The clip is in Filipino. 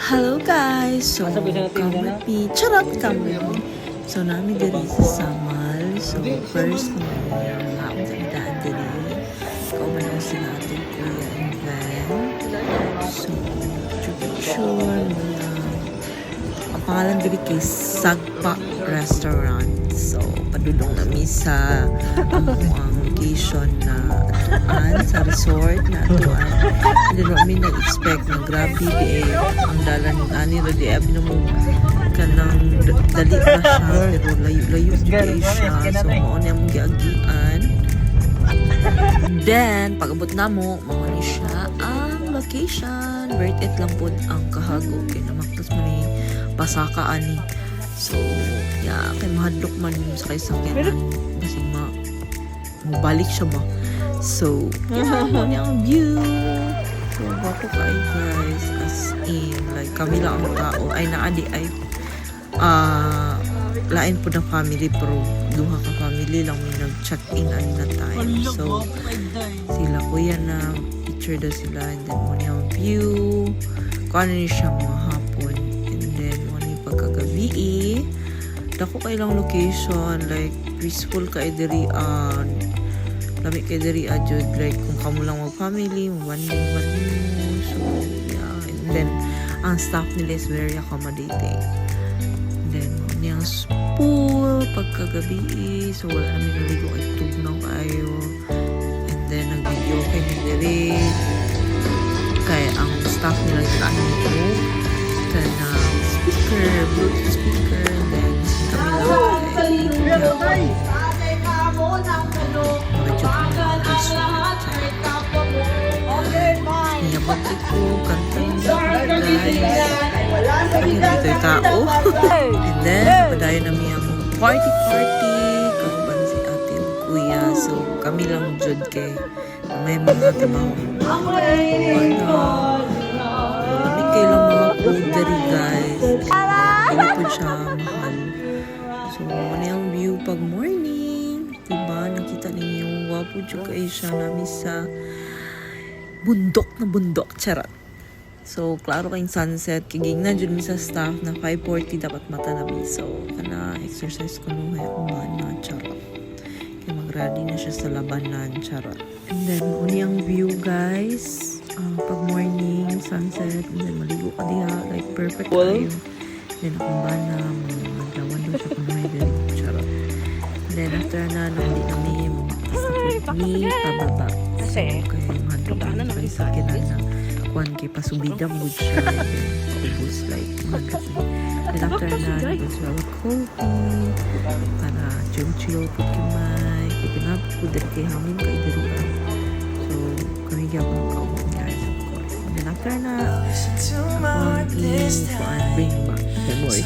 Hello guys! So, kami, charot kami. So, namin diri sa Samal. So, first mo na ako sa daan diri. Kauban ako sila ating kuya and van. So, sure na ang pangalan diri kay Sagpa Restaurant. So, padulong namin sa ang location na atuan, sa resort na atuan. Hindi namin nag-expect na grabe di ang dalan ng ani ro di abno mo kanang dali na siya pero layo-layo di siya. So, mo na mong giagian. Then, pag-abot na mo, mawali siya ang location. Worth it lang po ang kahago. Kaya namaktas mo ni pasaka ani. So, yeah, kay mahadlok man sa kay sakyanan. Kasi mabalik siya ba? So, yeah, mo niya ang view. So, bato kayo guys. As in, like, kami lang ang tao. Ay, naadi ay lain po ng family pero duha ka family lang may nag-check-in ani na time. So, sila kuya na picture daw sila and then mo niya ang view. Kung ano niya siya mga hapon. And then, mo niya pagkagabi dako kay lang location like peaceful kay diri lami kay diri jud like kung kamo lang mag family bonding mo. So yeah, and then ang staff nila is very accommodating. And then niyang pool pagkagabi so wala namin naligo kay tugnaw kayo. And then nag-video kay diri kay ang staff nila ano nito kana speaker, bluetooth speaker, and then Niyabati ko, kantang guys. Dito yung tao. And then, padayon namin ang party. Karuban si atin kuya. So, kami lang jud kay may mga trabaho. Kami kayo lang mga food diri guys. Hindi po siya mahal. So, ano yung view pag morning? Diba? Nakita ninyo, wapo dyan kayo siya namin sa bundok. Charot. So, klaro kayong sunset. Kiging na dyan sa staff na 5:40 dapat mata namin. So, kana exercise ko nung akong bana. Charot. Kaya mag-ready na siya sa labanan. Charot. And then, uni ang view guys. Pag morning, sunset. And then, maligo ka diha. Like, perfect kayo. Then, akong bana. Magdawan daw siya kung may din. Charot. And then, after na, hindi namin mamaktas na po ni pababa. So, kaya mahadlok na kayo sa kinan na kuhan kay pasubida mo siya. Paubos like mahadlok na. Then, after na, nag-swear with coffee. Para chill po kimay. Kaya pinapit ko dali kay hamin kay dali. So, kami kaya ko ng kaubo guys, of course. And then, after na, bring back memories.